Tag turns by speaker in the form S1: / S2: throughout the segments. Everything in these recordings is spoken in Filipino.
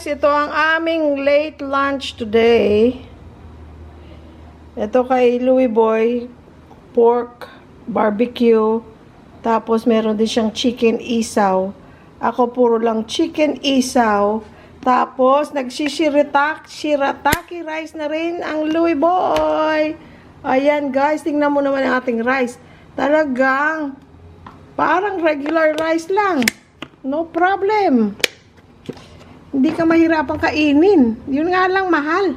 S1: guys, ito ang aming late lunch today. Ito kay Louie Boy, pork, barbecue, tapos meron din siyang chicken isaw. Ako puro lang chicken isaw. Tapos shirataki rice na rin ang Louie Boy. Ayan guys, tingnan mo naman ang ating rice. Talagang parang regular rice lang. No problem. Hindi ka mahirapang kainin. Yun nga lang mahal.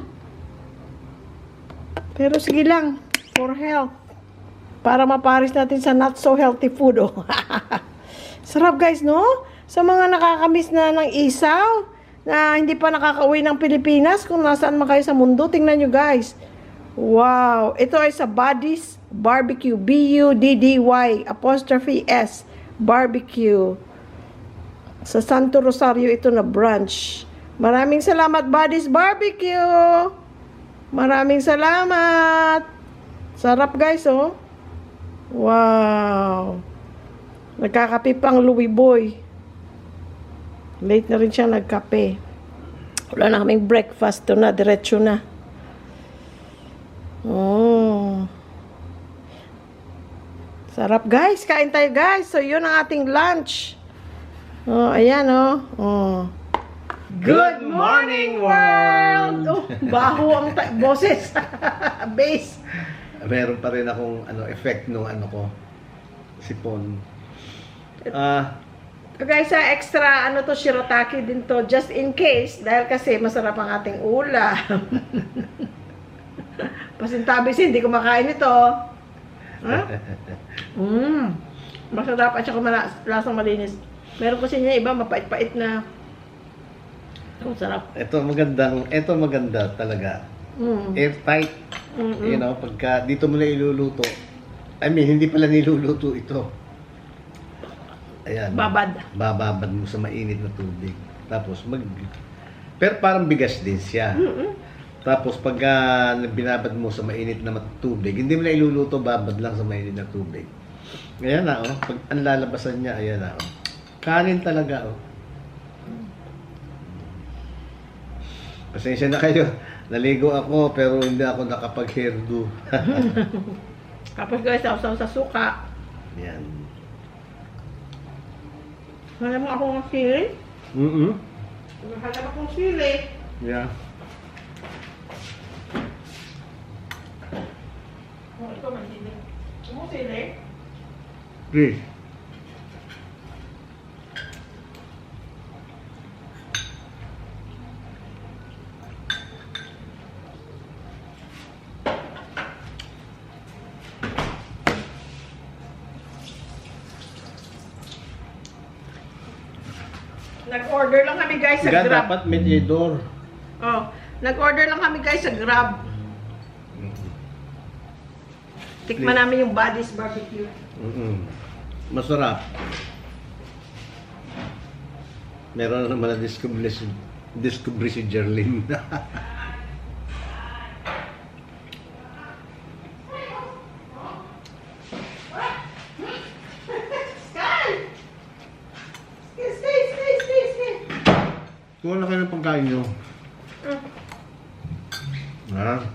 S1: Pero sige lang, for health. Para maparis natin sa not so healthy food. Oh. Sarap guys, no? Sa mga nakakamiss na ng isaw, na hindi pa nakakauwi ng Pilipinas, kung nasaan man kayo sa mundo, tingnan nyo guys. Wow! Ito ay sa Buddy's Barbecue. BUDDY''S Barbecue. Sa Santo Rosario ito na branch. Maraming salamat Buddy's Barbecue. Maraming salamat. Sarap guys, oh. Wow. Nagkakape pang Louie Boy. Late na rin siya nagkape. Wala na kaming breakfast to na. Diretso na. Oh. Sarap guys. Kain tayo guys. So yun ang ating lunch. Oh, ayan oh. Oh. Good morning world. Oh, baho ang boses. Bass.
S2: Meron pa rin akong effect nung ko sipon.
S1: Guys, extra to shirataki din to just in case dahil kasi masarap ang ating ulam. Pasintabi hindi ko makain ito. Huh? Masarap at saka lasang malinis. Meron kasi niya iba mapait-pait na. Oh, sarap.
S2: Ito maganda talaga. Airtight. You know, pagka dito mo na iluluto. I mean, hindi pala niluluto ito. Ayan. Bababad mo sa mainit na tubig. Tapos pero parang bigas din siya. Tapos pagka binabad mo sa mainit na tubig, hindi mo na iluluto, babad lang sa mainit na tubig. Ayan na, oh. Pag ang lalabasan niya, ayan na, oh. Kanin talaga, oh. Pasensya na kayo. Naligo ako, pero hindi ako nakapag-hairdo.
S1: Tapos guys, sausaw sa suka.
S2: Yan.
S1: Hanap mo akong sili? Hanap akong sili.
S2: Yeah.
S1: Oh, ito may sili. Ano sili?
S2: Please.
S1: Nag-order lang kami guys sa Grab.
S2: Dapat medidor.
S1: Oh, nag-order lang kami guys sa Grab. Tikman namin yung Buddy's Barbecue.
S2: Masarap. Meron na naman discovery si Jerlyn. Kuha na kayo ng pagkain nyo.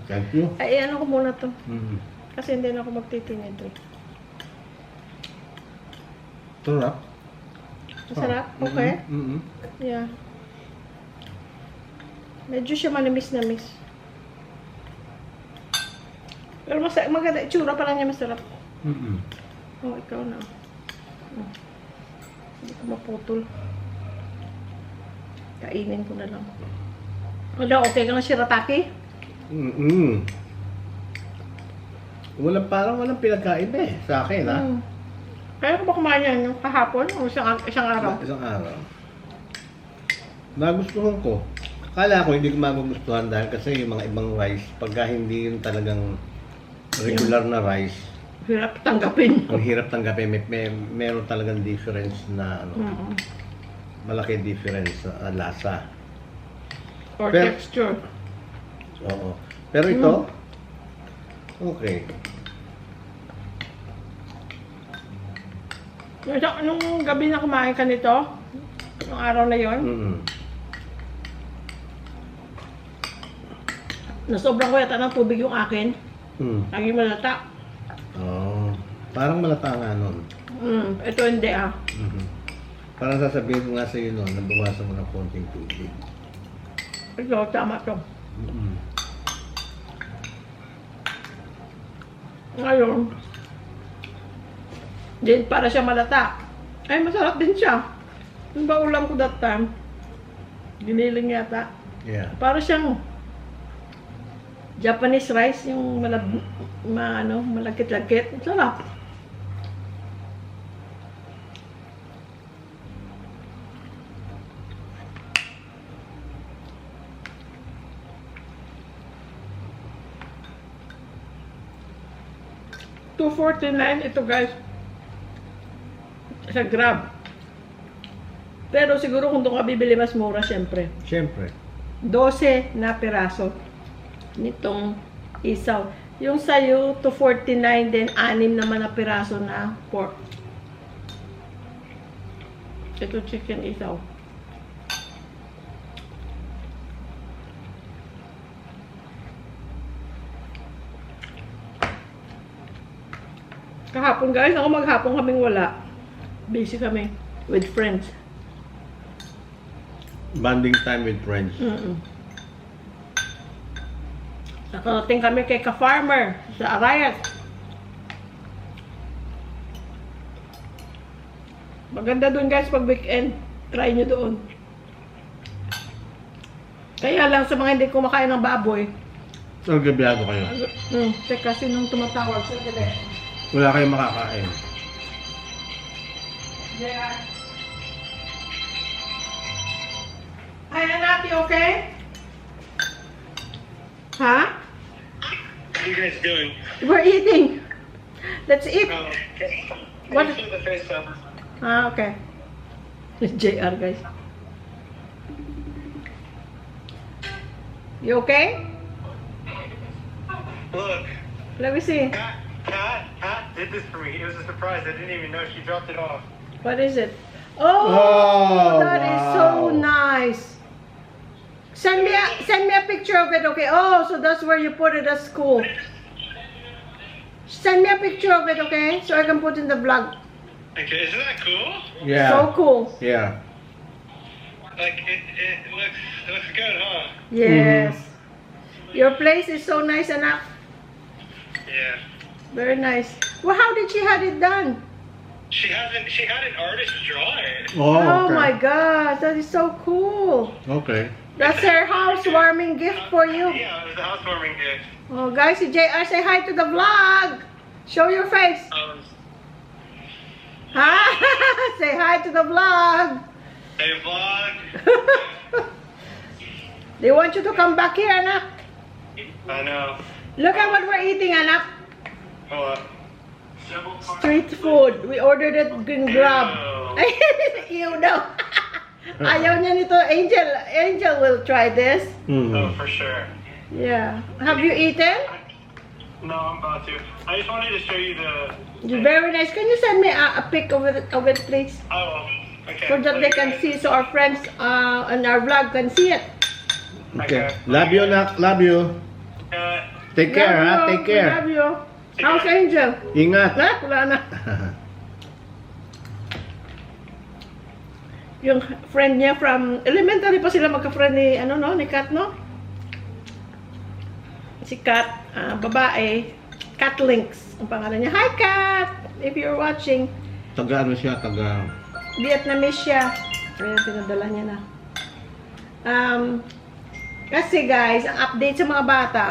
S2: Thank you.
S1: Ay, ano ko muna to. Kasi hindi na ako magtitinid.
S2: Sarap.
S1: Masarap? Okay? Yeah. Medyo siya manimis-namis. Pero maganda. Itsura pa lang niya masarap. Oh, ikaw na. Hindi ko maputol. Kainin ko na lang. Wala, okay ka na shirataki?
S2: Walang pinagkaiba sa akin, ha?
S1: Kaya ko ba kumain yan yung kahapon o isang araw?
S2: Isang araw. Nagustuhan ko. Akala ko hindi ko magugustuhan dahil kasi yung mga ibang rice, pagka hindi yung talagang regular na rice,
S1: hirap tanggapin.
S2: ang hirap tanggapin. Meron talagang difference na malaki difference sa lasa.
S1: Or texture.
S2: Oo. Pero ito, okay.
S1: Nung gabi na kumain ka nito, nung araw na yon, Nasobrang ko yata ng tubig yung akin. Lagi malata.
S2: Oh, parang malata nga nun.
S1: Ito hindi ah.
S2: Parang sasabihin ko nga sa iyo nun, nabawasan mo ng konting tubig.
S1: Ito, tama to. Ngayon, din para siya malata. Ay, masarap din siya. Yung ba ulam ko that time? Giniling yata.
S2: Yeah.
S1: Para siyang Japanese rice, yung malagkit-lagkit. Sarap. $2.49 ito guys. Sa Grab. Pero siguro kung doon ka bibili mas mura syempre.
S2: Siyempre.
S1: 12 na piraso nitong isaw. Yung sayo, $2.49 din, 6 naman na piraso na pork. Ito chicken isaw. Kahapon guys, ako maghapon kaming wala. Busy kami with friends.
S2: Bonding time with friends.
S1: Nakarating kami kay Ka-Farmer sa Arayat. Maganda doon guys pag weekend. Try nyo doon. Kaya lang sa mga hindi kumakain ng baboy.
S2: Nagbibiyago kayo.
S1: Teka, sinong tumatawag? Sandali.
S2: Wala kayong makakain.
S1: Yeah. Hi, anak, you okay? Huh?
S3: What are you guys doing?
S1: We're eating. Let's eat.
S3: Oh,
S1: What?
S3: What? The face off.
S1: Ah, okay. JR, guys. You okay?
S3: Look,
S1: Let me see.
S3: Pat did this for me. It was a surprise. I didn't even know she dropped it off.
S1: What is it? Oh,
S2: Oh,
S1: that is so
S2: wow.
S1: nice. Send me a picture of it, okay? Oh, so that's where you put it at school. Send me a picture of it, okay? So I can put in the vlog.
S3: Okay, isn't that cool?
S2: Yeah.
S1: So cool.
S2: Yeah.
S3: Like it looks good, huh?
S1: Yes. Your place is so nice, anak.
S3: Yeah.
S1: Very nice. Well, how did she have it done?
S3: She had an artist draw it.
S2: Oh,
S1: Oh
S2: okay.
S1: my gosh, that is so cool.
S2: Okay.
S1: That's her housewarming gift for you.
S3: Yeah, it was a housewarming gift.
S1: Oh, guys, si JR, say hi to the vlog. Show your face. Huh? Say hi to the vlog.
S3: Hey vlog.
S1: They want you to come back here, anak.
S3: I know.
S1: Look at what we're eating, anak.
S3: Hold up.
S1: Street food. We ordered it in Grab. You know. Ayaw niya nito. Angel will try this.
S3: Oh, for sure.
S1: Yeah. Have you eaten?
S3: No, I'm about to. I just wanted to show you the.
S1: Very nice. Can you send me a pic of it, please?
S3: Oh, okay.
S1: So that they can see, so our friends on our vlog can see it.
S2: Okay. Love you, nak. Love you. Take care,
S1: Love
S2: ha?
S1: you.
S2: Take care.
S1: Love you. How's Angel?
S2: Ingat.
S1: Ha? Wala na. Yung friend niya from elementary pa sila magka-friend ni ni Kat, no? Si Kat, babae, Kat Links ang pangalan niya. Hi Kat, if you're watching.
S2: Taga ano siya? Taga...
S1: Vietnamese siya. Kaya pinadala niya na. Kasi guys, ang update sa mga bata,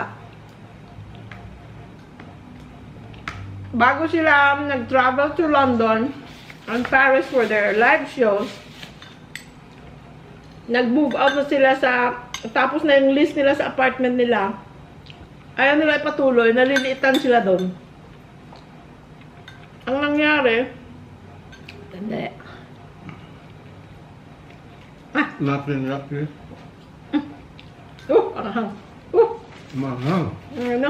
S1: bago sila nag-travel to London and Paris for their live shows, nag-move out na sila tapos na yung list nila sa apartment nila. Ayaw nila ipatuloy, naliliitan sila doon. Ang nangyari, hindi.
S2: Nothing.
S1: Anghang.
S2: Mahal.
S1: Ano?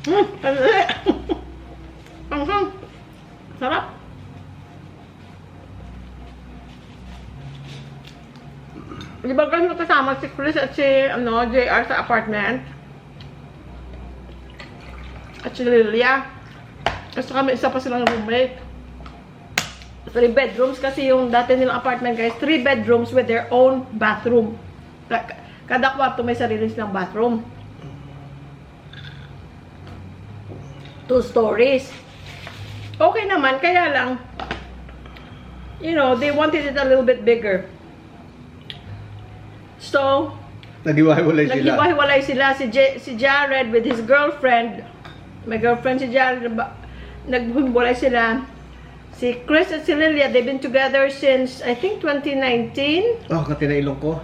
S1: Hindi. Anghang. Sarap. Di ba guys, kasama si Chris at si JR sa apartment? At si Lilia. Kasi kami isa pa silang roommate. 3 bedrooms kasi yung dati nilang apartment guys. 3 bedrooms with their own bathroom. Kada kwarto may sarili silang bathroom. 2 stories. Okay naman, kaya lang, you know, they wanted it a little bit bigger. So,
S2: Naghiwa-hiwalay sila.
S1: naghiwa-hiwalay sila. Si Jared with his girlfriend. May girlfriend si Jared. Naghiwalay sila. Si Chris at si Lilia, they've been together since, I think, 2019.
S2: Oh, katinailong ko.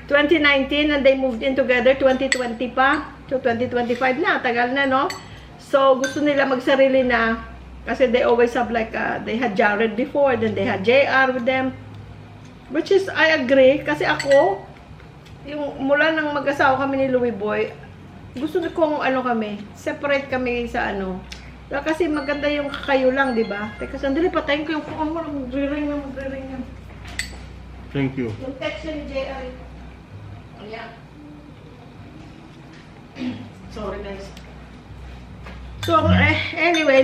S1: 2019 and they moved in together 2020 pa. So, 2025 na. Tagal na, no? So, gusto nila magsarili na. Kasi they always have like, they had Jared before, then they had JR with them. Which is, I agree. Kasi ako, yung mula nang mag-asawa kami ni Louie Boy, gusto kong kami, separate kami sa Kasi maganda yung kayo lang, di ba? Teka, sandali, patayin ko yung phone mo. Magre-ring na.
S2: Thank you.
S1: Yung text ni JR. Ayan. Sorry guys. So, anyway,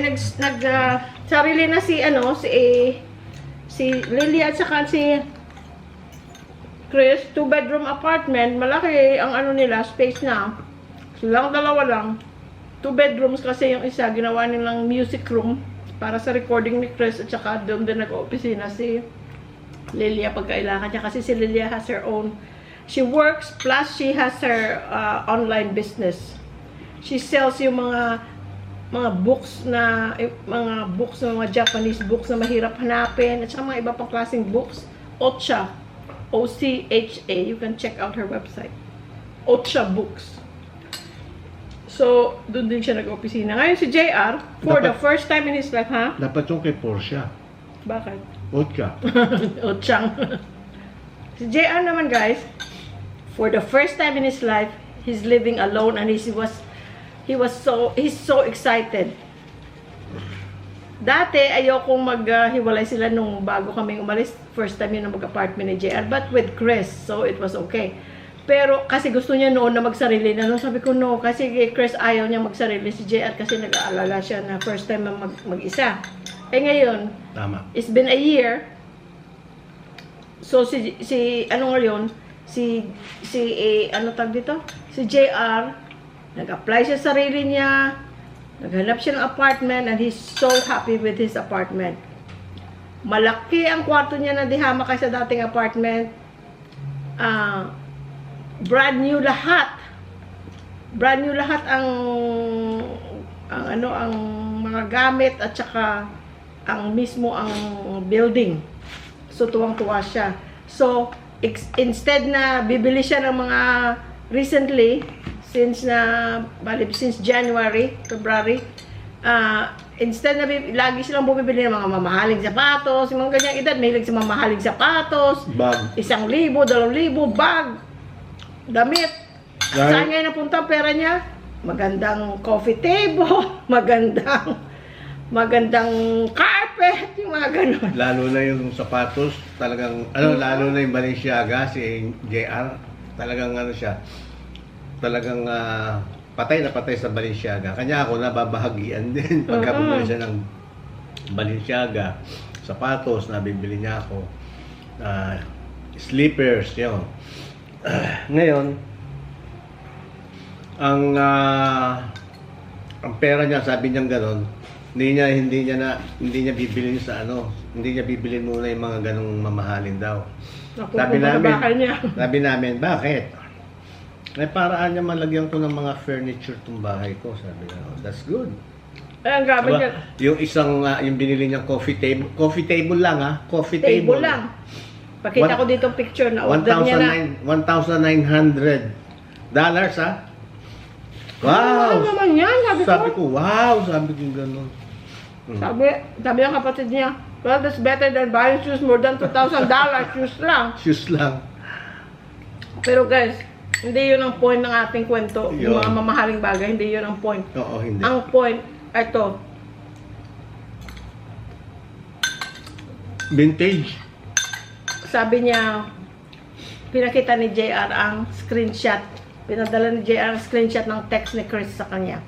S1: sarili na si Lily at saka si Chris, 2-bedroom apartment, malaki ang nila, space na. Silang dalawa lang. 2 bedrooms kasi yung isa, ginawa nilang music room para sa recording ni Chris at saka doon din nag-opisina si Lilia pagkailangan niya kasi si Lilia has her own, she works plus she has her online business. She sells yung mga books na mga Japanese books na mahirap hanapin at saka mga iba pang klaseng books. Ocha, OCHA, you can check out her website. Ocha Books. So, doon din siya nag-opisina. Ngayon si JR, for the first time in his life, ha?
S2: Dapat yung kay Porsche.
S1: Bakit?
S2: Otka.
S1: Ochang. Si JR naman guys, for the first time in his life, he's living alone and he's so excited. Dati, ayokong maghiwalay sila nung bago kaming umalis. First time yun na mag-apartment ni JR, but with Chris, so it was okay. Pero kasi gusto niya noon na magsarili na. Sabi ko no, kasi Chris ayaw niya magsarili si JR kasi nag-aalala siya na first time na mag-isa. Eh ngayon,
S2: Tama.
S1: it's been a year. So si JR, nag-apply siya sa sarili niya, naghanap siya ng apartment and he's so happy with his apartment. Malaki ang kwarto niya na dihama kaysa dating apartment. Brand new lahat. Brand new lahat ang mga gamit at saka ang building. So tuwang-tuwa siya. So instead na bibili siya ng mga recently since January, February, instead na lagi silang bumibili ng mga mamahaling sapatos, yung mga ganyang edad, mahilig sa mamahaling sapatos,
S2: Bag.
S1: 1,000, 2,000, bag, damit. Saan ngayon napunta ang pera niya? Magandang coffee table, magandang carpet, yung mga ganun.
S2: Lalo na yung sapatos, talagang, lalo na yung Balenciaga, si JR, talagang talagang patay na patay sa Balenciaga. Kanya ako nababahagian din pagka bumili siya ng Balenciaga, sapatos, nabibili niya ako, slippers, yun. Ngayon, ang pera niya, sabi niya gano'n, hindi niya bibilin sa hindi niya bibilin muna yung mga ganong mamahalin daw. Sabi namin, bakit? May paraan niya malagyan ko ng mga furniture tong bahay ko, sabi niya. That's good.
S1: Ay, ang grabe niya.
S2: Yung isang, yung binili niyang coffee table lang coffee table.
S1: Lang. Pakita ko dito picture na order niya na.
S2: $1,900 Wow!
S1: Ano naman yan?
S2: Sabi ko, wow! Sabi ko gano'n.
S1: Sabi ng kapatid niya, well, that's better than buying shoes more than $2,000. Shoes lang.
S2: Shoes lang.
S1: Pero guys, hindi yun ang point ng ating kwento. Yung
S2: Yun.
S1: mga mamahaling bagay, hindi yun ang point.
S2: Oo, hindi.
S1: Ang point, ito,
S2: Vintage.
S1: sabi niya, pinakita ni JR ang screenshot. Pinadala ni JR ang screenshot ng text ni Chris sa kanya.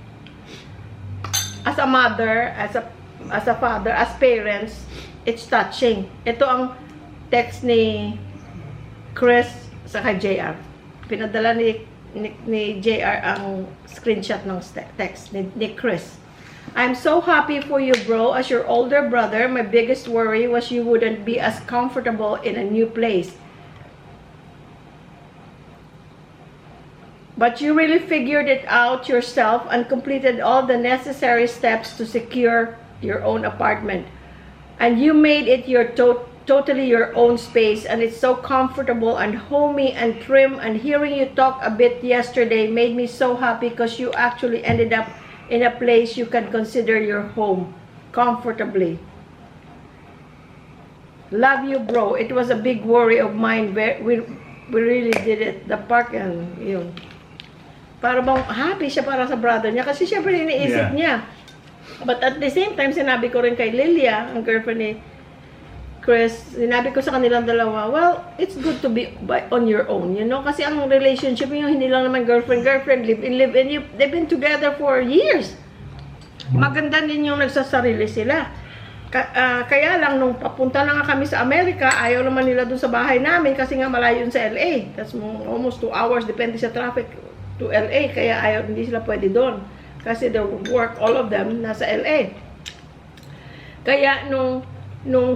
S1: As a mother, as a father, as parents, it's touching. Ito ang text ni Chris sa kay JR. Pinadala ni JR ang screenshot ng text ni Chris. I'm so happy for you, bro. As your older brother, my biggest worry was you wouldn't be as comfortable in a new place. But you really figured it out yourself and completed all the necessary steps to secure your own apartment. And you made it your totally your own space, and it's so comfortable and homey and trim. And hearing you talk a bit yesterday made me so happy because you actually ended up in a place you can consider your home comfortably. Love you, bro. It was a big worry of mine. We really did it. The park and yun. Para bang happy siya para sa brother niya kasi syempre iniisip niya. But at the same time, sinabi ko rin kay Lilia, ang girlfriend ni Chris, sinabi ko sa kanilang dalawa, well, it's good to be on your own, you know? Kasi ang relationship niyo, hindi lang naman girlfriend, live-in, they've been together for years. Maganda din yung nagsasarili sila. Kaya lang, nung papunta na nga kami sa Amerika, ayaw naman nila dun sa bahay namin kasi nga malayo yun sa LA. That's almost 2 hours, depende sa traffic to LA, kaya ayaw, hindi sila pwede doon. Kasi their work, all of them, nasa LA. Kaya nung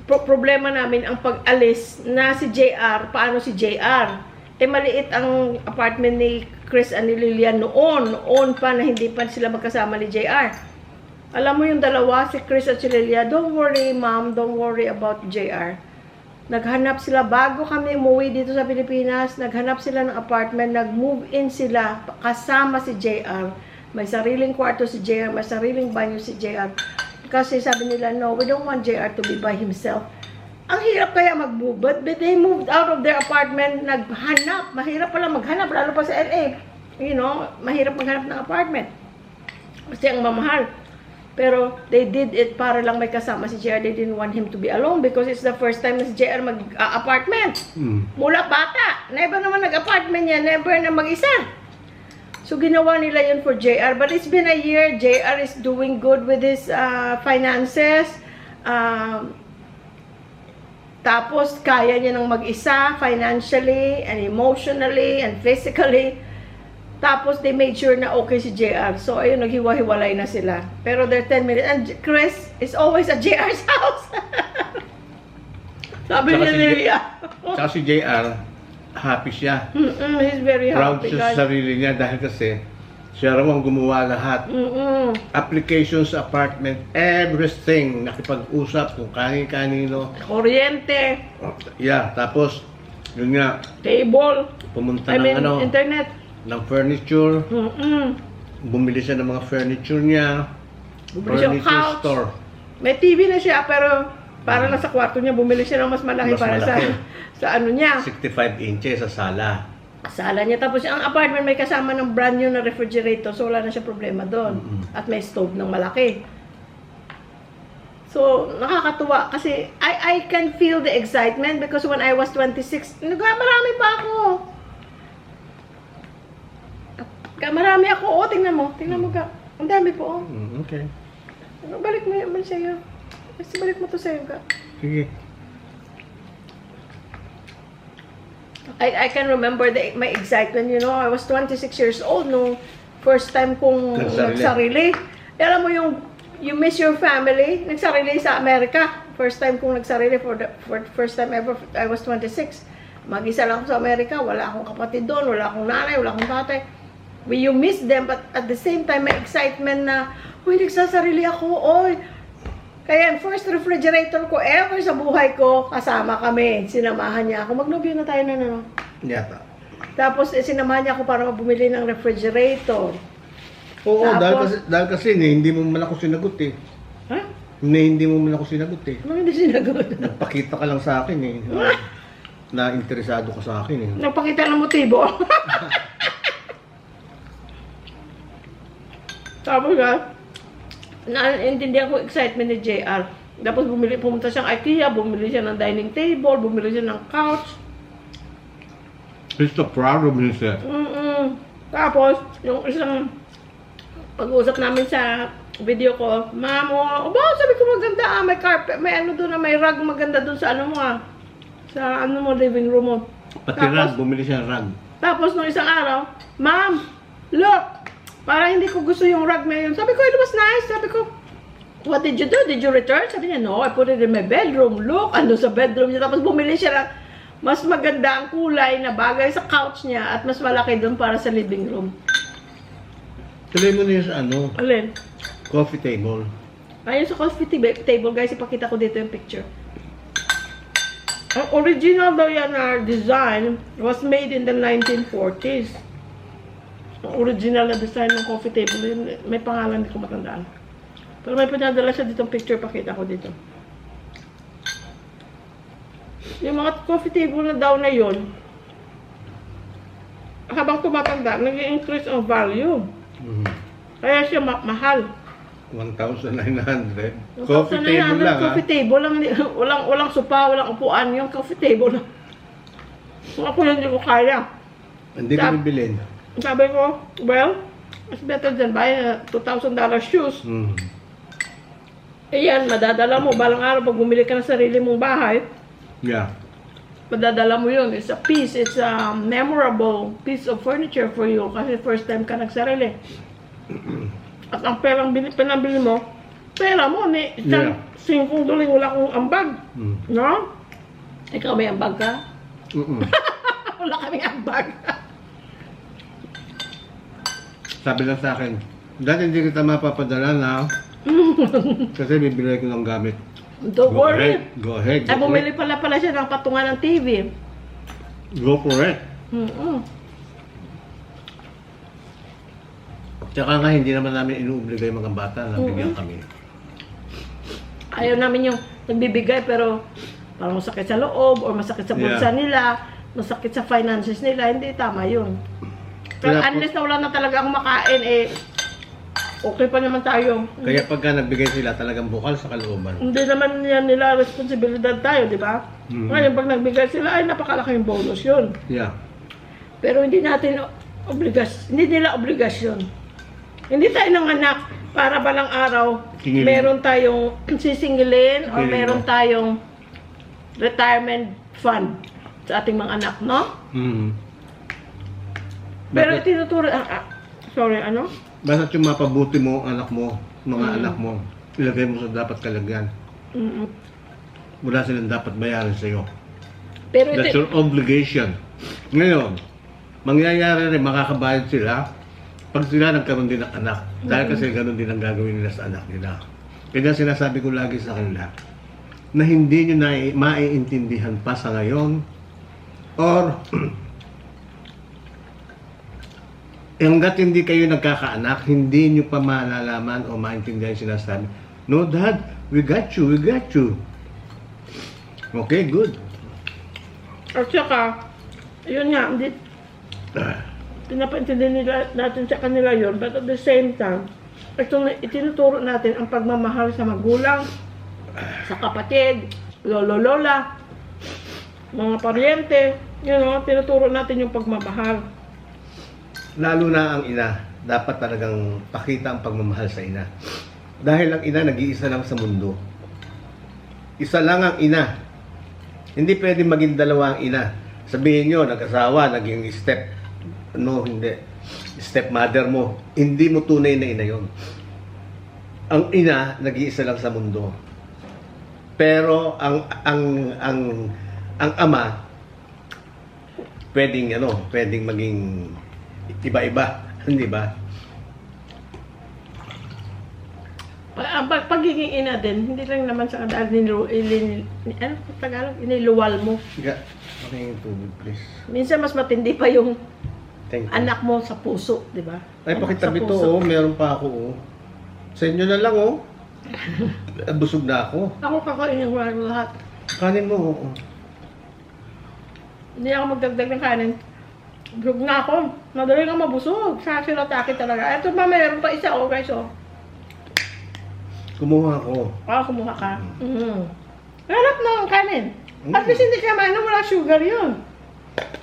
S1: problema namin ang pag-alis na si JR, paano si JR? Maliit ang apartment ni Chris and ni Lilian noon pa na hindi pa sila magkasama ni JR. Alam mo yung dalawa, si Chris at si Lilian, don't worry ma'am, don't worry about JR. Naghanap sila, bago kami umuwi dito sa Pilipinas, naghanap sila ng apartment, nag-move in sila, kasama si JR. May sariling kwarto si JR, may sariling banyo si JR. Kasi sabi nila, no, we don't want JR to be by himself. Ang hirap kaya mag-move, but they moved out of their apartment, naghanap. Mahirap pala maghanap, lalo pa sa LA. You know, mahirap maghanap ng apartment. Kasi ang mamahal. Pero they did it para lang may kasama si JR. They didn't want him to be alone because it's the first time na si JR mag-apartment. Mula bata. Never naman nag-apartment niya. Never na mag-isa. So ginawa nila yun for JR. But it's been a year. JR is doing good with his finances. Tapos kaya niya nang mag-isa financially and emotionally and physically. Tapos, they made sure na okay si JR. So, ayun, naghiwa-hiwalay na sila. Pero they're 10 minutes. And Chris is always at JR's house. Sabi ni Lilia.
S2: Tsaka si JR, happy siya.
S1: He's very
S2: Proud
S1: happy,
S2: siya
S1: guys.
S2: sa sarili niya dahil kasi siya raw ang gumawa lahat. Applications, apartment, everything. Nakipag-usap kung kanino.
S1: Kuryente.
S2: Yeah, tapos, yun nga,
S1: Table.
S2: pumunta
S1: I mean,
S2: ng
S1: internet.
S2: ng furniture. Bumili siya ng mga furniture niya.
S1: Bumili siya ng
S2: Furniture
S1: couch.
S2: store.
S1: May TV na siya, pero para lang sa kwarto niya, bumili siya ng mas malaki
S2: Mas
S1: para
S2: malaki.
S1: sa ano niya.
S2: 65 inches sa sala.
S1: Sala niya. Tapos ang apartment may kasama ng brand new na refrigerator, so wala na siya problema doon. At may stove ng malaki. So, nakakatuwa kasi I can feel the excitement because when I was 26, marami pa ako. Marami ako. O, tingnan mo ka. Ang dami po,
S2: Okay.
S1: Balik mo yan sa'yo. Basta balik mo to sa'yo ka.
S2: Sige.
S1: I can remember my excitement, you know. I was 26 years old nung first time kong nagsarili. Alam mo yung you miss your family, nagsarili sa Amerika. First time kong nagsarili for the first time ever, I was 26. Mag-isa lang ako sa Amerika, wala akong kapatid doon, wala akong nanay, wala akong tatay. You miss them, but at the same time, may excitement na, uy, nagsasarili ako, oy. Kaya first refrigerator ko ever sa buhay ko, kasama kami. Sinamahan niya ako. Magnobyo na tayo na, no?
S2: Yata.
S1: Tapos, sinamahan niya ako para bumili ng refrigerator.
S2: Oo,
S1: Tapos,
S2: dahil kasi hindi mo man ako sinagot eh.
S1: Ha?
S2: Hindi mo man ako sinagot eh.
S1: Ano hindi sinagot?
S2: Nagpakita ka lang sa akin eh. Na interesado ka sa akin eh.
S1: Nagpakita ng motibo. Tapos nga, naintindihan ko excitement ni JR. Tapos pumunta siyang IKEA, bumili siya ng dining table, bumili siya ng couch.
S2: It's the proud of himself.
S1: Tapos, yung isang pag-uusap namin sa video ko, Ma'am, sabi ko maganda may carpet, may ano doon, may rug maganda doon sa ano mo sa ano mo, living room mo.
S2: Pati
S1: Tapos-
S2: rag, bumili siya ng rag.
S1: Tapos, nung isang araw, Ma'am, look, parang hindi ko gusto yung rug na yun. Sabi ko, it was nice. Sabi ko, what did you do? Did you return? Sabi niya, no, I put it in my bedroom. Look, ano sa bedroom niya. Tapos bumili siya ng mas maganda ang kulay na bagay sa couch niya at mas malaki doon para sa living room.
S2: Tuloy mo na yun sa ano,
S1: Alin?
S2: coffee table.
S1: Ayun sa coffee table, guys, ipakita ko dito yung picture. Ang original daw yan na design was made in the 1940s. Ang original na design ng coffee table, yun, may pangalan, hindi ko matandaan. Pero may pinadala siya ditong picture, pakita ko dito. Yung mga coffee table na daw na yun, habang tumatanda, nag-increase ang value. Kaya siya mahal.
S2: 1,900. Coffee table lang,
S1: Coffee table lang, walang sopa, walang upuan, yung coffee table lang. Kung ako yun, hindi ko kaya.
S2: Hindi ko bibilin.
S1: Sabi ko, well, it's better than buying a $2,000 shoes. Eh yan, madadala mo, balang araw pag bumili ka ng sarili mong bahay,
S2: Yeah.
S1: madadala mo yun. It's a piece, it's a memorable piece of furniture for you kasi first time ka nagsarili. At ang perang pinabili mo, pera mo, ni isang $5 wala kong ambag. No? Ikaw may ambag ka? Wala kaming ambag.
S2: Sabi lang sa akin, dati hindi kita mapapadala na kasi bibili ko ng gamit.
S1: Don't worry.
S2: Go ahead.
S1: Ay, bumili pala siya ng patungan ng TV.
S2: Go for it. Tsaka nga, hindi naman namin inuobligay mga bata na bigyan kami.
S1: Ayaw namin yung nagbibigay pero parang masakit sa loob or masakit sa bulsa nila, masakit sa finances nila, hindi tama yun. Pero
S2: Kaya
S1: unless na wala na talaga akong makain, okay pa naman tayo.
S2: Kaya pagka nagbigay sila talagang bukal sa kalooban.
S1: Hindi naman yan nila responsibilidad tayo, di ba? Ngayon, pag nagbigay sila, ay napakalaking bonus yun.
S2: Yeah.
S1: Pero hindi natin hindi nila obligasyon. Hindi tayo nanganak para balang araw,
S2: Singilin.
S1: meron tayong sisingilin o
S2: Singilin
S1: meron
S2: mo.
S1: tayong retirement fund sa ating mga anak, no? Pero
S2: Bakit?
S1: tinuturo, sorry, ano?
S2: Basta yung mapabuti mo ang anak mo, mga anak mo, ilagay mo sa dapat kalagyan. Wala silang dapat bayaran sa iyo.
S1: Pero
S2: That's
S1: ito,
S2: your obligation. Ngayon, mangyayari rin, makakabayad sila pag sila nagkaroon din ng anak. Dahil kasi ganun din ang gagawin nila sa anak nila. Kaya sinasabi ko lagi sa kanila na hindi nyo na maiintindihan pa sa ngayon or hanggat hindi kayo nagkakaanak, hindi nyo pa malalaman o maintindihan yung sinasabi. No, Dad, we got you, we got you. Okay, good.
S1: at saka, yun nga, hindi, pinapaintindi nila natin sa kanila yun, but at the same time, itinuturo natin ang pagmamahal sa magulang, sa kapatid, lolo-lola, mga paryente, tinuturo natin yung pagmamahal.
S2: Lalo na ang ina, dapat talagang pakita ang pagmamahal sa ina. Dahil ang ina nag-iisa lang sa mundo. Isa lang ang ina. Hindi pwede maging dalawa ang ina. Sabihin nyo, nag-asawa, naging hindi. Stepmother mo. Hindi mo tunay na ina yon. Ang ina, nag-iisa lang sa mundo. Pero ang ama, pwedeng maging iba-iba, hindi ba?
S1: Ang pagiging ina din, hindi lang naman sa kadaan iniluwal mo.
S2: Okay, tubig, please.
S1: Minsan mas matindi pa yung
S2: Thank you.
S1: anak mo sa puso, di ba?
S2: Ay,
S1: Anak
S2: pakitabi
S1: sa
S2: to,
S1: puso.
S2: meron pa ako, Sa inyo na lang, Busog na ako.
S1: Ako kakainin ko lang lahat.
S2: Kanin mo,
S1: Hindi ako magdagdag ng kanin. Busog na ako. Madali nga mabusog. Sa sirataki talaga. Ito pa, mayroon pa isa, guys,
S2: Kumuha ako.
S1: Kumuha ka. Harap na ang kanin. At least hindi ka mainom, wala sugar yun.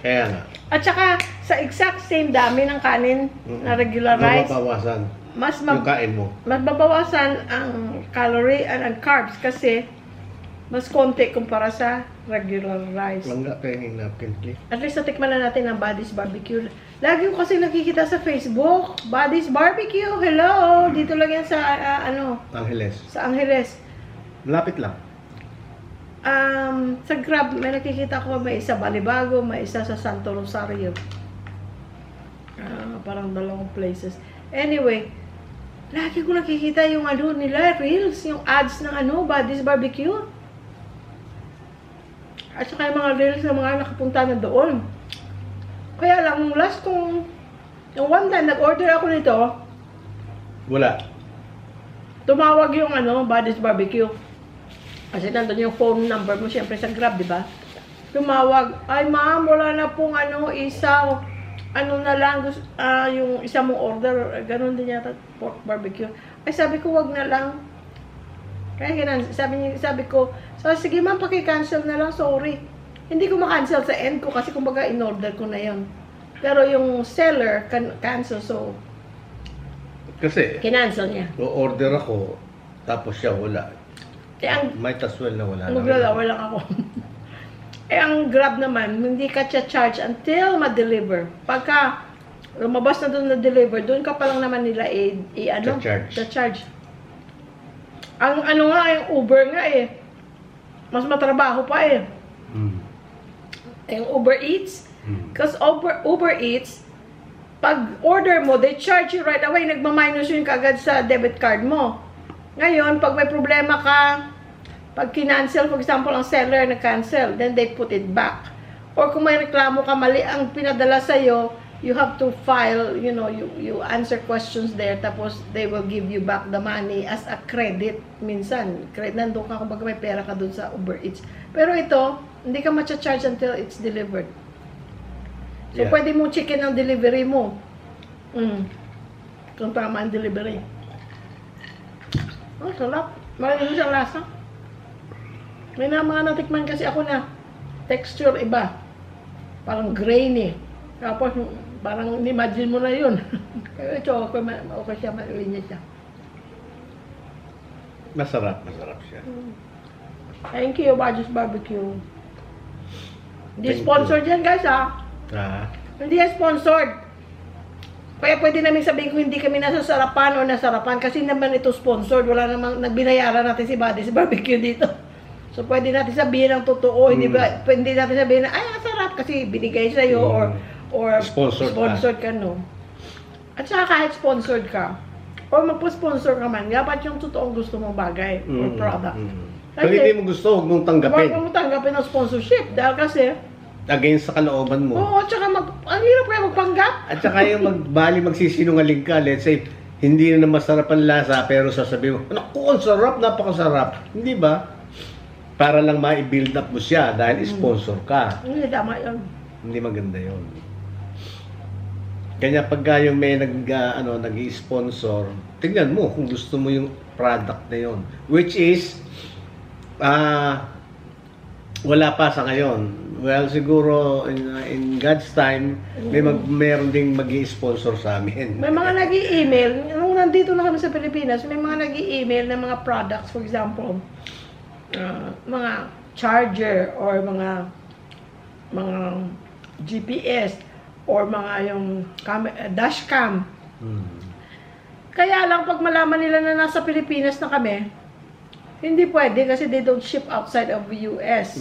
S2: Kaya nga.
S1: At saka, sa exact same dami ng kanin na regular rice,
S2: Mababawasan
S1: mas
S2: yung kain mo.
S1: babawasan ang calorie and ang carbs kasi mas konti kumpara sa regular rice.
S2: Langga kayo yung napkin, please.
S1: At least natikman na natin ang Buddy's Barbecue. Lagi ko kasi nakikita sa Facebook, Buddy's Barbecue, hello! Dito lang yan sa,
S2: Angeles.
S1: sa Angeles.
S2: Malapit lang.
S1: Sa Grab, may nakikita ko, may isa Balibago, may isa sa Santo Rosario. Parang dalawang places. Anyway, lagi ko nakikita yung nila, reels, yung ads ng Buddy's Barbecue. At saka yung mga reels ng mga nakapunta na doon. Kaya lang, yung one time, nag-order ako nito,
S2: Wala.
S1: tumawag yung Buddy's Barbecue. Kasi nandun yung phone number mo, syempre sa Grab, di ba? Tumawag, ay ma'am, wala na pong isaw. Na lang, yung isa mong order, ganun din yata, pork barbecue. Ay sabi ko, wag na lang. Kaya ganun, sabi ko, sige ma'am, paki-cancel na lang, sorry. Hindi ko ma-cancel sa end ko kasi kumbaga in-order ko na yon. Pero yung seller, cancel, so
S2: Kasi,
S1: kinancel niya.
S2: o-order ako, tapos siya wala.
S1: Ang
S2: Might as well na wala.
S1: maglalawa lang ako. Ang Grab naman, hindi ka charge until ma-deliver. Pagka lumabas na doon na-deliver, doon ka pa lang naman nila charge. Ang yung Uber nga mas matrabaho pa Yung Uber Eats, because Uber Eats, pag order mo, they charge you right away, nagmaminus yun kagad sa debit card mo. Ngayon, pag may problema ka, pag kinancel, for example, ang seller na-cancel, then they put it back. Or kung may reklamo ka, mali ang pinadala sa'yo, you have to file, you answer questions there, tapos they will give you back the money as a credit. Minsan, nandun ka, kumbaga may pera ka dun sa Uber Eats. Pero ito, hindi ka matcha-charge until it's delivered. So, pwede mong checkin ang delivery mo. Kung tama ang delivery. Oh, sarap. Maraming siyang lasa. May mga natikman kasi ako na texture iba. Parang grainy. Tapos parang imagine mo na yun. Kaya ito, okay siya, malinis siya.
S2: Masarap siya.
S1: Thank you, Buddy's Barbecue. Hindi
S2: Thank
S1: sponsored yan, guys, Hindi yan sponsored. Kaya pwede namin sabihin kung hindi kami nasasarapan o nasarapan kasi naman ito sponsored. Wala namang nagbinayaran natin si Buddy's Barbecue dito. So, pwede natin sabihin ang totoo. Hindi natin sabihin na, ay, sarap kasi binigay sa'yo or sponsored ka, no? At saka kahit sponsored ka, or magpa-sponsor ka man, dapat yung totoong gusto mong bagay or product.
S2: Pag hindi mo gusto, huwag mong tanggapin.
S1: Huwag mong tanggapin ang sponsorship dahil kasi,
S2: Against sa kalooban mo.
S1: at saka ang hirap kaya magpanggap.
S2: At saka yung magsisinungaling ka, let's say, hindi na masarap ang lasa, pero sasabihin mo, naku, ang sarap, napakasarap. Hindi ba? Para lang ma-build up mo siya dahil sponsor ka.
S1: Hindi, tama yun.
S2: Hindi maganda yun. Kanya pagka yung may nag-sponsor, tingnan mo kung gusto mo yung product na yun. Which is, wala pa sa ngayon. Well, siguro in God's time, meron ding mag-i-sponsor sa amin.
S1: May mga nag-i-email, nung nandito na kami sa Pilipinas, may mga nag-i-email ng mga products, for example, mga charger or mga GPS or mga yung dashcam. Kaya lang pag malaman nila na nasa Pilipinas na kami, hindi pwede kasi they don't ship outside of the US.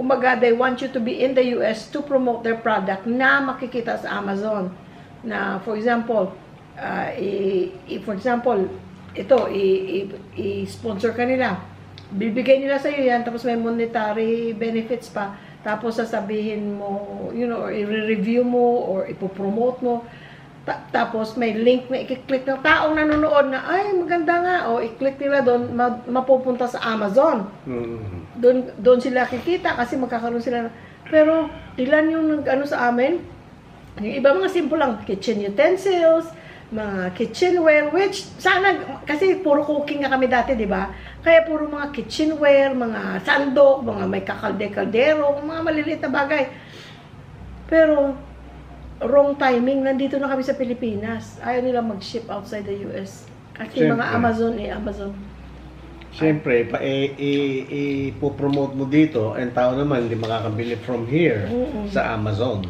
S1: Kumbaga, they want you to be in the US to promote their product na makikita sa Amazon. Na, for example, ito, i-sponsor ka nila. Bibigay nila sa iyo yan, tapos may monetary benefits pa. Tapos sasabihin mo, or i-review mo, or ipopromote mo. Tapos may link na i-click ng taong nanonood na, ay, maganda nga. O i-click nila doon, mapupunta sa Amazon. Doon sila kikita kasi magkakaroon sila. Pero ilan yung sa amin? Yung iba mga simple lang, kitchen utensils, mga kitchenware, which sana, kasi puro cooking nga kami dati, di ba? Kaya puro mga kitchenware, mga sandok, mga may kakalde-kaldero, mga maliliit na bagay. Pero, wrong timing, nandito na kami sa Pilipinas. Ayaw nila mag-ship outside the US. Kasi mga
S2: Siyempre.
S1: Amazon.
S2: Siyempre, ipopromote mo dito, ang tao naman hindi makakabili from here sa Amazon.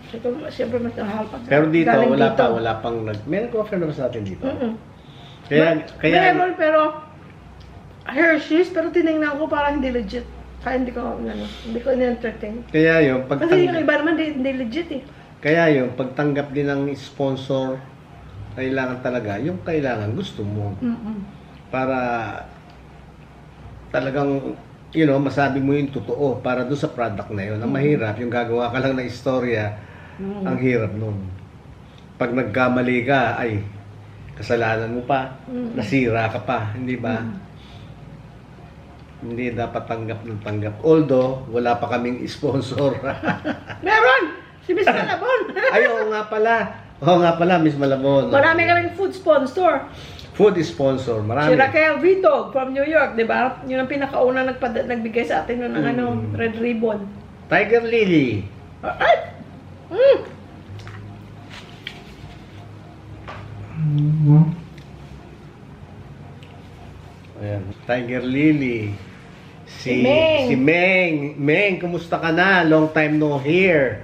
S1: Siyempre mas mahal pa.
S2: Pero dito,
S1: Galing
S2: wala pang may nag-offer naman sa atin dito. Kaya,
S1: Meron, pero Hershey's, pero tinignan ko parang hindi legit. Kaya hindi ko in-entertain.
S2: kaya yung
S1: Kasi yung iba naman hindi legit eh.
S2: kaya yung pagtanggap din ng sponsor, kailangan talaga, yung kailangan gusto mo. Para talagang, masabi mo yung totoo para doon sa product na yun. Ang mahirap, yung gagawa ka lang ng istorya, ang hirap nun. Pag nagkamali ka, ay, kasalanan mo pa, nasira ka pa, hindi ba? Hindi dapat tanggap ng tanggap. Although, wala pa kaming sponsor.
S1: Meron! Si Miss Malabon!
S2: Ay, oo nga pala, Miss Malabon.
S1: Marami ka rin food sponsor.
S2: Food sponsor,
S1: Si
S2: marami.
S1: Raquel Vitog from New York, di ba? Yun ang pinakauna nagbigay sa atin ng red ribbon.
S2: Tiger Lily.
S1: Ay!
S2: Ayan, Tiger Lily.
S1: Si Meng.
S2: Si Meng. Meng, kumusta ka na? Long time no hear.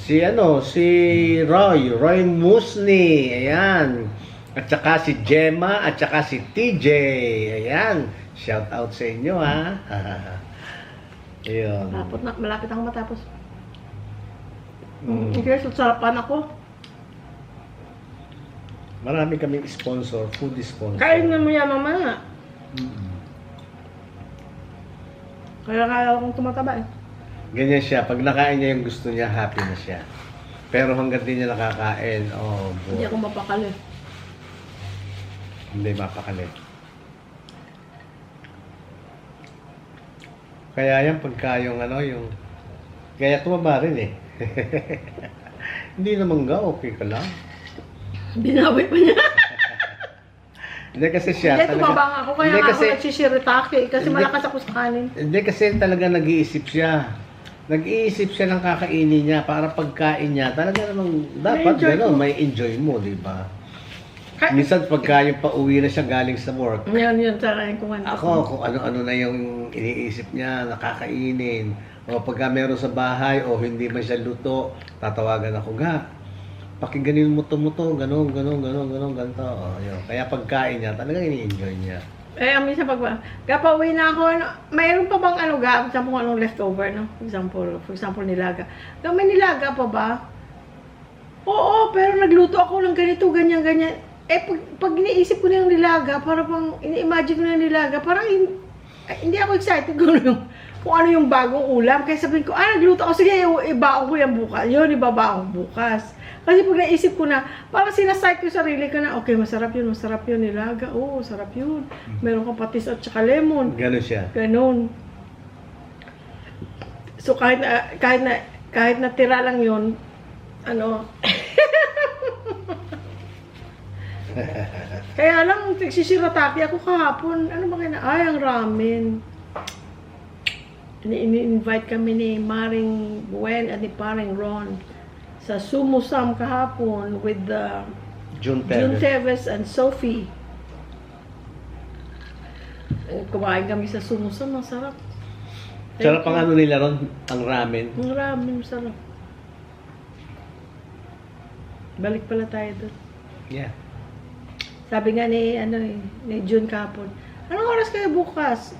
S2: Si Roy Musni. Ayan. At saka si Gemma, at saka si TJ. Ayan. Shout out sa inyo, ha. Ayun.
S1: Malapit ako matapos. Kaya sarapan ako.
S2: Marami kaming sponsor, food sponsor.
S1: Kain na mo yan, mama. Kaya akong tumataba eh.
S2: Ganyan siya. Pag nakain niya yung gusto niya, happy na siya. Pero hanggang di niya nakakain,
S1: Hindi ako mapakali.
S2: Hindi mapakali. Kaya yan, pagka yung kaya tumaba rin eh. Hindi naman okay ka lang.
S1: Binawi pa niya.
S2: Hindi kasi siya
S1: Hindi, tumabang ako. Kaya
S2: Hindi
S1: nga
S2: kasi-
S1: ako nagsisiritake. Kasi
S2: Hindi-
S1: malakas ako sa kanin.
S2: Hindi kasi talaga nag-iisip siya. Nag-iisip siya ng kakainin niya para pagkain niya. Talaga namang dapat
S1: enjoy
S2: gano'n,
S1: mo.
S2: may enjoy mo, di ba?
S1: Ka-
S2: Minsan pagka yung pauwi na siya galing sa work,
S1: Yun, tarayin ko nga.
S2: ako, kung ano-ano na yung iniisip niya, nakakainin. O pagka meron sa bahay, o hindi man siya luto, tatawagan ako, pakiganin mo to, ganon, ganito. O, yun. Kaya pagkain niya, talagang ini-enjoy niya.
S1: Minsan kapag uwi na ako, mayroon pa bang for example, anong leftover, no? For example, nilaga. May nilaga pa ba? Oo, pero nagluto ako ng ganito, ganyan. Pag iniisip ko na yung nilaga, parang ini-imagine ko na yung nilaga, parang hindi ako excited kung ano yung bagong ulam. Kaya sabihin ko, nagluto ako, sige, ibaon ko yan bukas. Yun, ibabaon ko bukas. Kasi pag naisip ko na, parang sinasite ko sarili ko na, okay, masarap yun, nilaga. Oo, sarap yun. Meron kang patis at saka lemon.
S2: Ganon siya.
S1: Ganon. So, kahit na tira lang yun, kaya lang, nagsisirataki ako kahapon. Ano ba ang ramen. Ini-invite kami ni Maring Gwen at ni Paring Ron sa Sumo Sam kahapon with
S2: June
S1: June
S2: 10.
S1: Teves and Sophie. Kumain kami sa Sumo Sam, ang sarap.
S2: Sarap ang nila ron, ang ramen.
S1: Ang ramen, sarap. Balik pala tayo doon.
S2: Yeah.
S1: Sabi nga ni June kahapon, anong oras kayo bukas?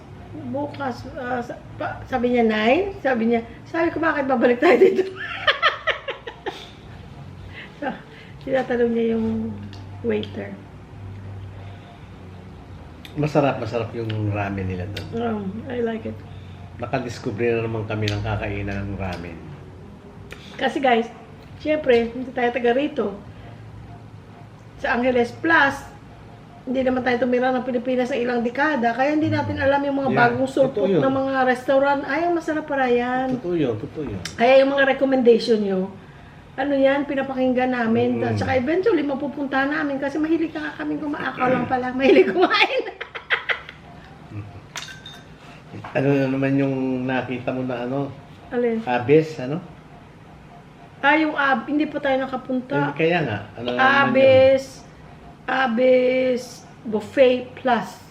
S1: Sabi niya 9? Sabi ko, bakit babalik tayo dito? So, tinatanong niya yung waiter.
S2: Masarap yung ramen nila doon.
S1: I like it.
S2: Nakadiscover na naman kami ng kakainan ng ramen.
S1: Kasi guys, syempre, hindi tayo taga rito. Sa Angeles Plus, hindi naman tayo tumira ng Pilipinas ng ilang dekada, kaya hindi natin alam yung mga
S2: Yeah,
S1: bagong
S2: totoo
S1: sulpot
S2: yun.
S1: ng mga restaurant. Ay, ang masarap para yan.
S2: Totoo yun.
S1: Kaya yung mga recommendation nyo, ano yan, pinapakinggan namin. At saka eventually, mapupunta namin kasi mahilig ka kami kumaakaw lang pala. Mahilig kumain.
S2: Ano na naman yung nakita mo na ano?
S1: Alin?
S2: Abes, ano?
S1: Yung hindi pa tayo nakapunta.
S2: Kaya nga. Ano na naman yun?
S1: Abes Buffet Plus.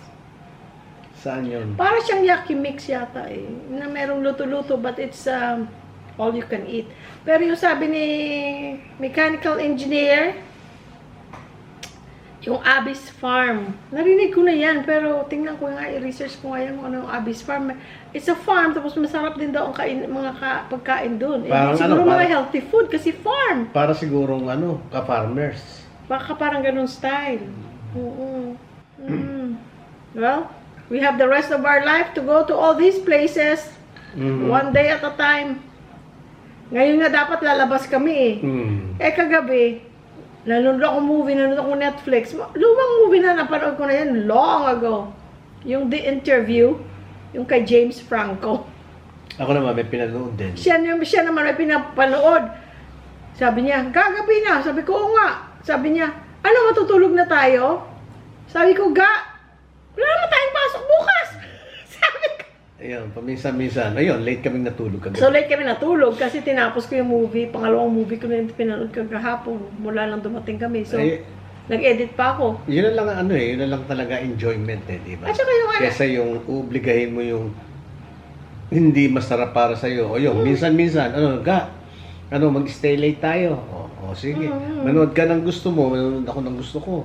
S2: Saan yun?
S1: Para siyang Yaki Mix yata eh. Na merong luto-luto but it's all you can eat. Pero yung sabi ni mechanical engineer, yung Abyss Farm. Narinig ko na yan, pero tingnan ko nga, i-research ko nga yan kung ano yung Abyss Farm. It's a farm, tapos masarap din daw ang pagkain doon.
S2: Parang
S1: siguro
S2: ano,
S1: mga healthy food kasi farm.
S2: Para sigurong ano, ka-farmers.
S1: Baka parang ganun style. Well, we have the rest of our life to go to all these places. One day at a time. Ngayon nga dapat lalabas kami eh. Kagabi, nanonood ako nanonood ako Netflix. Lumang movie na napanood ko na yan long ago. Yung The Interview, yung kay James Franco.
S2: Ako naman may pinanood din.
S1: Siya naman may pinapanood. Sabi niya, gagabi na. Sabi ko, oo nga. Sabi niya, ano, matutulog na tayo? Sabi ko, wala naman tayong pasok bukas. Sabi ko.
S2: Ayun, paminsan-minsan. Ayun, late kaming natulog kagabi.
S1: So late kami natulog kasi tinapos ko yung movie. Pangalawang movie ko na yung pinanood kagahapon. Mula nang dumating kami. So, nag-edit pa ako.
S2: Yun na lang ano yun na lang talaga enjoyment di ba?
S1: At saka yung
S2: Kesa yung uobligahin mo yung hindi masarap para sa'yo. O yung minsan-minsan, mag-stay late tayo. O sige, manood ka ng gusto mo, manood ako ng gusto ko.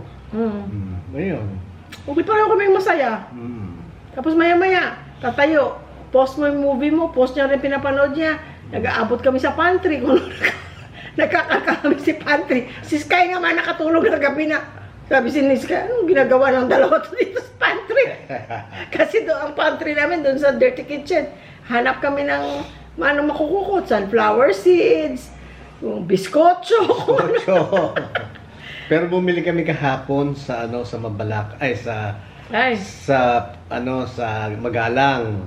S2: Ayun.
S1: Okay, pareho kaming masaya. Tapos maya-maya, tatayo. Post mo yung movie mo, post niya rin pinapanood niya. Nag-aabot kami sa pantry. Nagkakaka kami si pantry. Si Sky naman nakatulog na gabi na. Sabi si Sky, anong ginagawa ng dalawa to dito sa pantry? Kasi doon ang pantry namin, doon sa dirty kitchen. Hanap kami ng makukukot, sunflower seeds, yung biskotso.
S2: Pero bumili kami kahapon sa sa Mabalak, sa Magalang.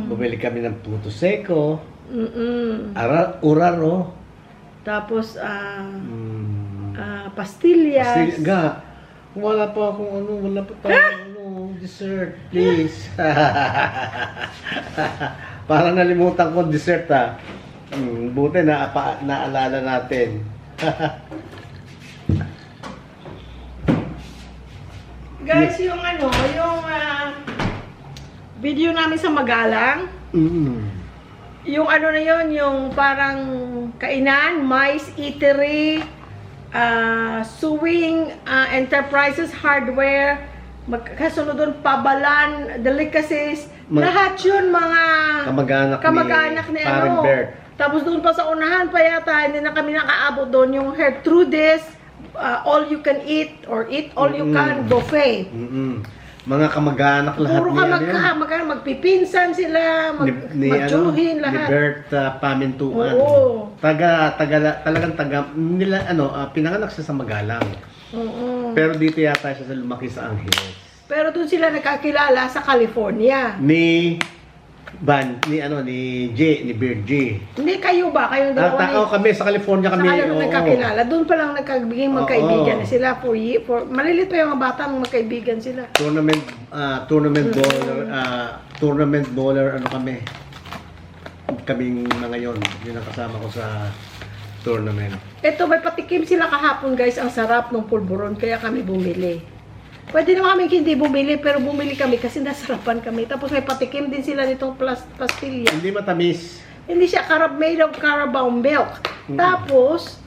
S2: Bumili kami ng puto seko. Uraro.
S1: Tapos pastillas.
S2: Wala pa tayong dessert, please. Parang nalimutan ko dessert buti naalala natin.
S1: Guys, yung video namin sa Magalang, yung na yun, yung parang kainan, mice eatery, sewing, enterprises, hardware, kasunod doon, pabalan, delicacies, lahat yun mga kamag-anak ni
S2: Bert.
S1: Tapos doon pa sa unahan pa yata, hindi na kami nakaabot doon, yung Gertrudes, all you can eat or eat all you can buffet.
S2: Mga kamag-anak lahat
S1: puro kamag-anak, magpipinsan sila, magtsuhin lahat.
S2: Ni Bert Pamintuan.
S1: Oo.
S2: Talagang nila pinanganak siya sa Magalang. Pero dito yata siya lumaki sa Angeles.
S1: Pero doon sila nagkakilala sa California.
S2: Ni Bert G.
S1: Hindi, kayo ba? Kayong dalawa
S2: kami sa California kami.
S1: Sa nagkakilala. Doon pa lang nagkabiging magkaibigan na sila for malilit pa yung mga bata magkaibigan sila.
S2: Tournament bowler kami. Kaming mga yon. Yun ang kasama ko sa tournament.
S1: Ito, may patikim sila kahapon guys. Ang sarap ng pulburon. Kaya kami bumili. Pwede naman kami hindi bumili, pero bumili kami kasi nasarapan kami. Tapos may patikim din sila nitong pastilya.
S2: Hindi matamis.
S1: Hindi siya made of Carabao milk. Tapos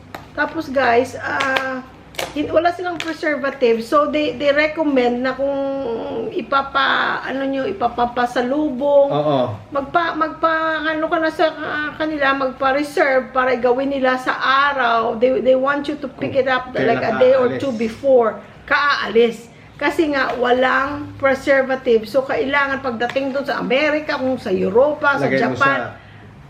S1: guys, wala silang preservative. So they recommend na kung ipapasalubong.
S2: Oo.
S1: Ano ka na sa kanila, magpa-reserve para gawin nila sa araw. They want you to pick it up like a day or two before kaaalis. Kasi nga, walang preservative. So, kailangan pagdating doon sa Amerika, kung sa Europa, sa Japan,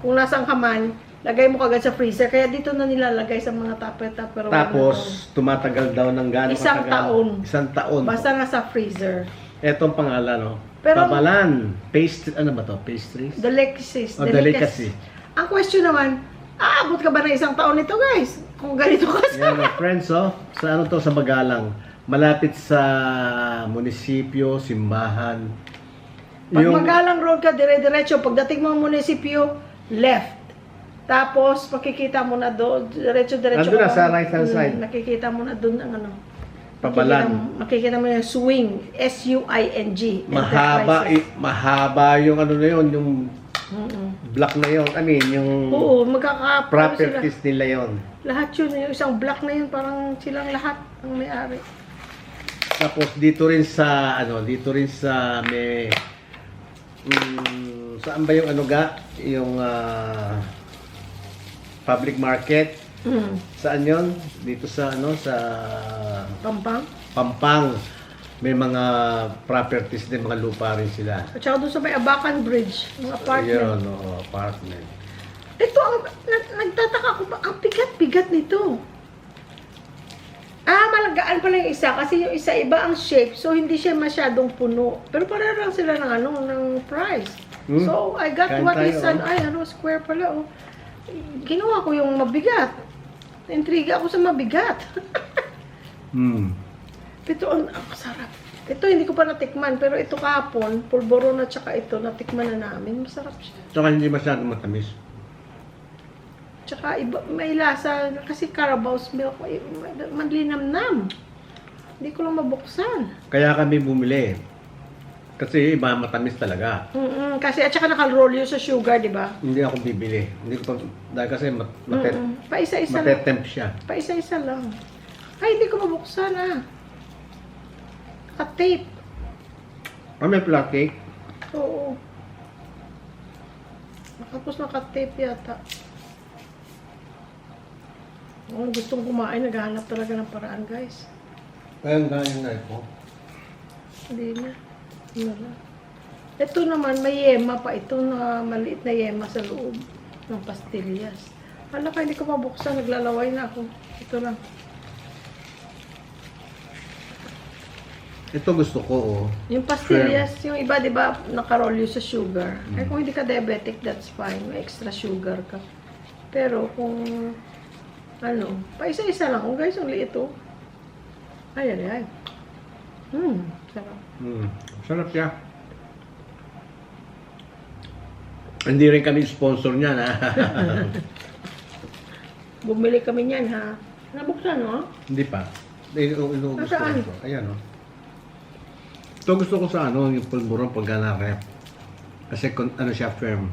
S1: kung nasang ka man, lagay mo kagad sa freezer. Kaya dito na nilalagay sa mga tupper.
S2: Tapos, tumatagal daw ng gano'ng
S1: Isang taon.
S2: Isang taon.
S1: Basta nasa freezer.
S2: Etong pangalan,
S1: Pero,
S2: Pabalan. Pastry, ano ba to? Pastries?
S1: Delicacies.
S2: Delicacy.
S1: Ang question naman, Aabot ka ba ng isang taon nito, guys? Kung ganito ka
S2: Yan, friends, sa ano to, sa Bagalang. Malapit sa munisipyo, simbahan.
S1: Pag Magalang Road ka, dire-diretso. Pagdating mo ang munisipyo, left. Tapos, makikita mo na doon, diretso-diretso.
S2: Andun na, sa right hand side.
S1: Nakikita mo na doon ang ano.
S2: Pabalan.
S1: Makikita mo yung swing. S-U-I-N-G.
S2: Mahaba,
S1: Enterprises.
S2: mahaba yung ano na yun, yung block na yun. I mean, yung
S1: Oo, magkaka...
S2: properties nila yun.
S1: Lahat yun. Yung isang block na yun, parang silang lahat ang may-ari.
S2: Tapos dito rin sa may saan ba yung ano ga? Yung public market. Saan yon? Dito sa ano sa
S1: Pampang.
S2: Pampang. May mga properties din, mga lupa rin sila.
S1: At saka doon sa may Abacan Bridge, yung apartment.
S2: Yun, apartment.
S1: Ito ang nagtataka ko ba, ang bigat-bigat nito. Malagaan pala yung isa kasi yung isa iba ang shape, so hindi siya masyadong puno. Pero pareho lang sila ng ng price. So I got
S2: Kain
S1: what
S2: tayo,
S1: is square pala Ginawa ko yung mabigat. Intriga ako sa mabigat. Ito ang sarap. Ito hindi ko pa natikman, pero ito kahapon, pulboron at saka ito, natikman na namin. Masarap siya.
S2: Tsaka hindi masyadong matamis.
S1: Tsaka iba, may lasa, kasi Carabao's milk, manlinamnam. Hindi ko lang mabuksan.
S2: Kaya kami bumili. Kasi iba matamis talaga.
S1: Kasi at saka naka-roll yun sa sugar, di ba?
S2: Hindi ako bibili. Hindi ko pa, dahil kasi
S1: Pa-isa-isa lang.
S2: matetempt siya.
S1: Pa-isa-isa lang. Ay, hindi ko mabuksan Naka-tape.
S2: May plastic.
S1: Oo. Tapos naka-tape yata. Kung gustong kumain, naghahanap talaga ng paraan, guys.
S2: Kaya ganyan na ito.
S1: Hindi na. Ano na. Ito naman, may yema pa. Ito na maliit na yema sa loob ng pastillas. Hala ka, hindi ko mabuksan. Naglalaway na ako. Ito lang.
S2: Ito gusto ko,
S1: Yung pastillas, yung iba, di ba, nakaroll yun sa sugar. Ay, kung hindi ka diabetic, that's fine. May extra sugar ka. Pero kung, pa-isa-isa lang. Oh, guys, ang liit Ay. Sarap.
S2: Sarap siya. Hindi rin kami sponsor niyan, ha?
S1: Bumili kami niyan, ha? Nabuksan, no?
S2: Hindi pa. Inuubos ko
S1: Saan?
S2: ito. Ayan, Ito gusto ko sa yung pulburon pagka na-rep. Kasi siya firm.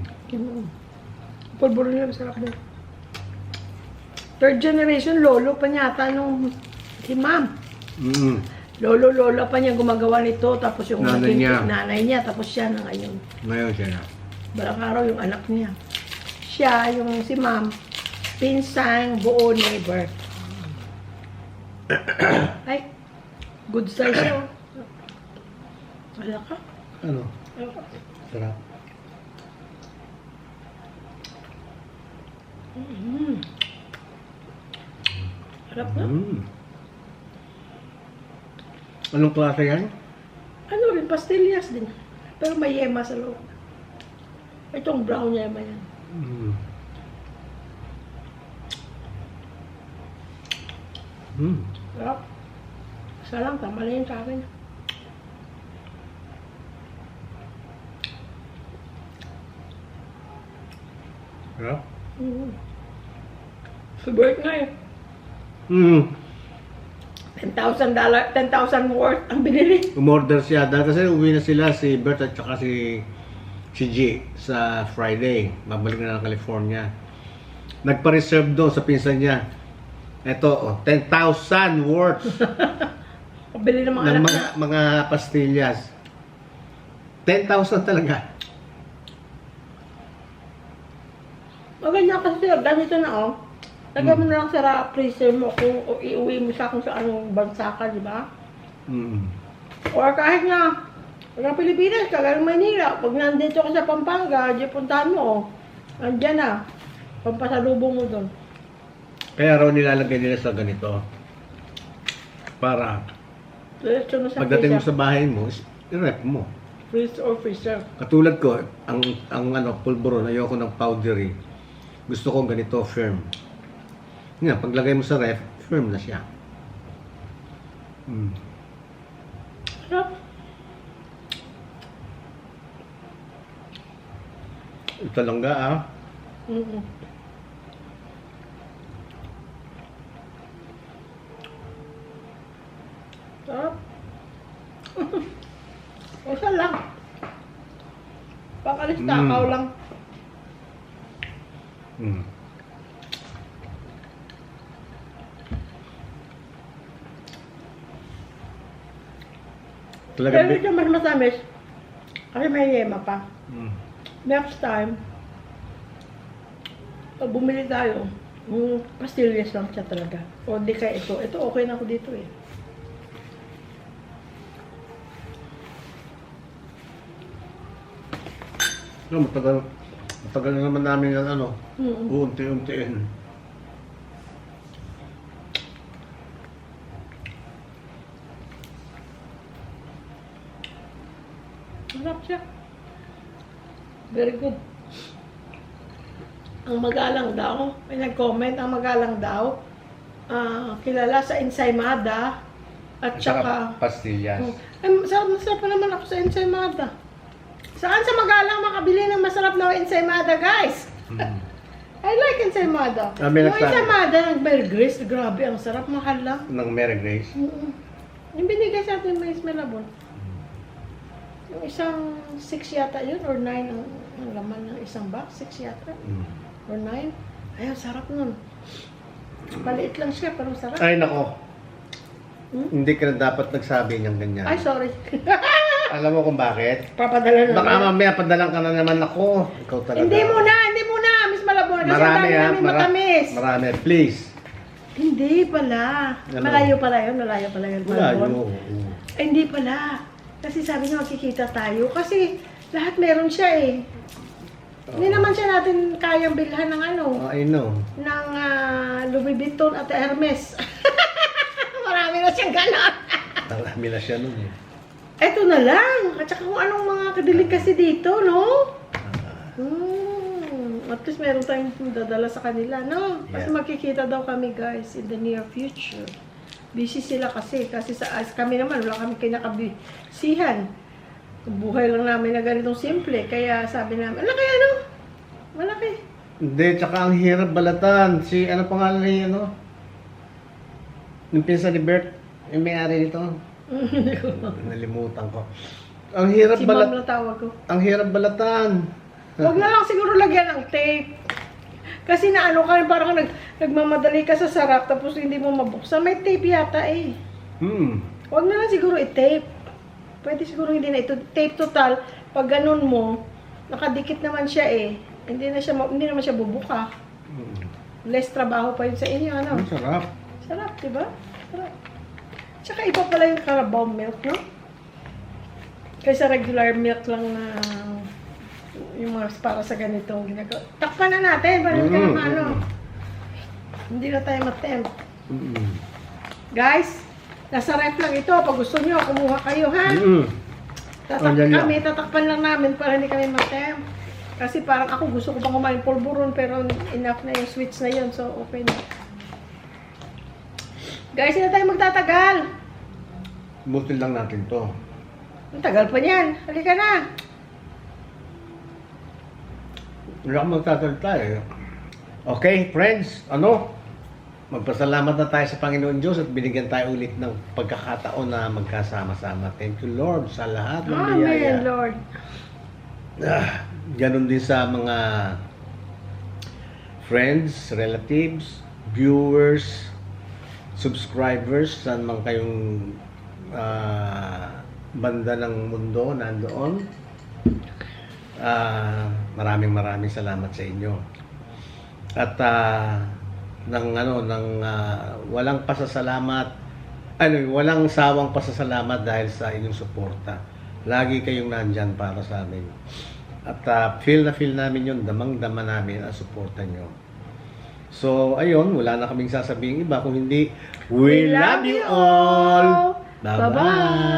S1: Pulburo niya, masarap din. Third generation, lolo pa niya ata nung si ma'am. Lolo-lola pa niya gumagawa nito, tapos yung nanay niya, tapos siya na ngayon.
S2: Ngayon siya na.
S1: Balang araw yung anak niya. Siya, yung si ma'am, pinsang buo neighbor. Ay, good size yun. Wala ka?
S2: Ano? Sarap.
S1: Sarap na.
S2: Anong klase yan?
S1: Ano rin, pastillas din. Pero may yema sa loob. Itong brown yema yan. Sarap. Isa lang, tama na yun sa akin.
S2: Sarap?
S1: Favorite nga eh. $10,000 worth ang binili.
S2: Umorder siya. Dahil kasi uwi na sila si Bert at saka si G sa Friday. Babalik na ng California. Nagpa-reserve doon sa pinsan niya. Ito, 10,000 worth
S1: Pabili ng mga
S2: ng
S1: anak
S2: mga pastillas. 10,000 talaga.
S1: Maganda kasi sir, ganito na Lagyan mo na lang sa freezer mo kung iuwi mo siya kung sa anong bansa ka, di ba? Or kahit na, pag Pilipinas ka, galing Manila, pag nandito ka sa Pampanga, di puntahan mo, andyan na. Pampasalubong mo doon.
S2: Kaya raw nilalagay nila sa ganito. Para
S1: Diretso na sa
S2: pagdating mo
S1: freezer.
S2: sa bahay mo, i-rep mo.
S1: Freezer or freezer.
S2: Katulad ko, ang pulburon, ayoko ng powdery. Gusto kong ganito, firm. Nga, paglagay mo sa ref, firm na siya.
S1: Sarap.
S2: Ito lang ga, ah.
S1: Mm-mm. Sarap. Isa lang. Pakalis takaw lang.
S2: Mm. Talaga,
S1: Pero ito mas matamis. Kasi may yema pa. Next time, pag bumili tayo, pastillas lang siya talaga. O di kaya ito. Ito okay na ako dito eh.
S2: No, matagal na naman namin yung ano,
S1: Mm-mm.
S2: uunti-untiin.
S1: Sarap siya. Very good. Ang magalang daw, may nag-comment, ang magalang daw, kilala sa ensaymada at saka...
S2: pastillas.
S1: Masarap pa naman ako sa ensaymada. Saan sa magalang makabili ng masarap na ensaymada, guys? I like ensaymada.
S2: May
S1: Yung ensaymada ng Mary Grace, grabe, ang sarap, mahal lang.
S2: Ng Mary Grace.
S1: Yung binigay sa atin, mais melabon. Yung isang 6 yata yun, or 9 ang laman ng isang box. 6 yata, or 9. Ayun, sarap nun. Paliit lang siya, pero sarap.
S2: Ay, nako. Hindi ka na dapat nagsabi niyang ganyan.
S1: Ay, sorry.
S2: Alam mo kung bakit?
S1: Papadala na.
S2: Baka mamaya padalang ka na naman ako. Ikaw talaga.
S1: Hindi muna, Miss Malabon. Kasi
S2: Marami,
S1: dami
S2: ha?
S1: namin matamis.
S2: Marami. Please.
S1: Hindi pala.
S2: Ano?
S1: Malayo pala yun, Malabon.
S2: Oo.
S1: Ay, hindi pala. Kasi sabi niya magkikita tayo. Kasi lahat meron siya eh. Hindi naman siya natin kayang bilhan ng ano,
S2: I know.
S1: ng Louis Vuitton at Hermes. Marami na siyang ganon.
S2: Marami na siya nun eh.
S1: Eto na lang. At saka kung anong mga kadelicacy dito, no? At least meron tayong dadala sa kanila, no? Kasi
S2: Yeah.
S1: magkikita daw kami, guys, in the near future. Busy sila kasi sa kami naman, wala kami kinakabisihan. Buhay lang namin na ganitong simple. Kaya sabi namin, malaki ano? Malaki.
S2: Hindi, tsaka ang hirap balatan. Si, ano pangalan niya, ano? Yung pinsan ni Bert, yung may-ari nito. Nalimutan ko. Ang hirap
S1: Si Ma'am na tawag ko.
S2: Ang hirap balatan.
S1: Huwag na lang siguro lagyan ng tape. Kasi na ano ka, parang nagmamadali ka sa sarap tapos hindi mo mabuksan. May tape yata eh. Huwag na lang siguro i-tape. Pwede siguro hindi na ito. Tape total, pag ganun mo, nakadikit naman siya eh. Hindi naman siya bubuka. Less trabaho pa yun sa inyo, ano?
S2: Ang sarap.
S1: Sarap, diba? Sarap. Tsaka iba pala yung Carabao milk, no? Kaysa regular milk lang na yung mga para sa ganitong ginagawa. Takpan na natin, para hindi ka naman ano. Hindi na tayo matempt. Guys, nasa ref lang ito. Pag gusto nyo, kumuha kayo, ha? Tatakpan lang namin para hindi kami matempt. Kasi parang ako gusto ko pang kumain pulburon pero enough na yung sweets na yun. So, okay na. Guys, hindi na tayo magtatagal.
S2: Butin lang natin to.
S1: Ang tagal pa niyan. Halika na.
S2: Hindi ako magtatalita eh. Okay, friends, magpasalamat na tayo sa Panginoon Diyos at binigyan tayo ulit ng pagkakataon na magkasama-sama. Thank you, Lord, sa lahat ng biyaya.
S1: Amen, Lord.
S2: Ganon din sa mga friends, relatives, viewers, subscribers, saan man kayong banda ng mundo nandoon. Maraming salamat sa inyo. At walang walang sawang pasasalamat dahil sa inyong suporta. Lagi kayong nandyan para sa amin. At feel namin yun, damang-dama namin ang suporta nyo. So, ayun, wala na kaming sasabihin iba kung hindi, we love you all! Bye-bye!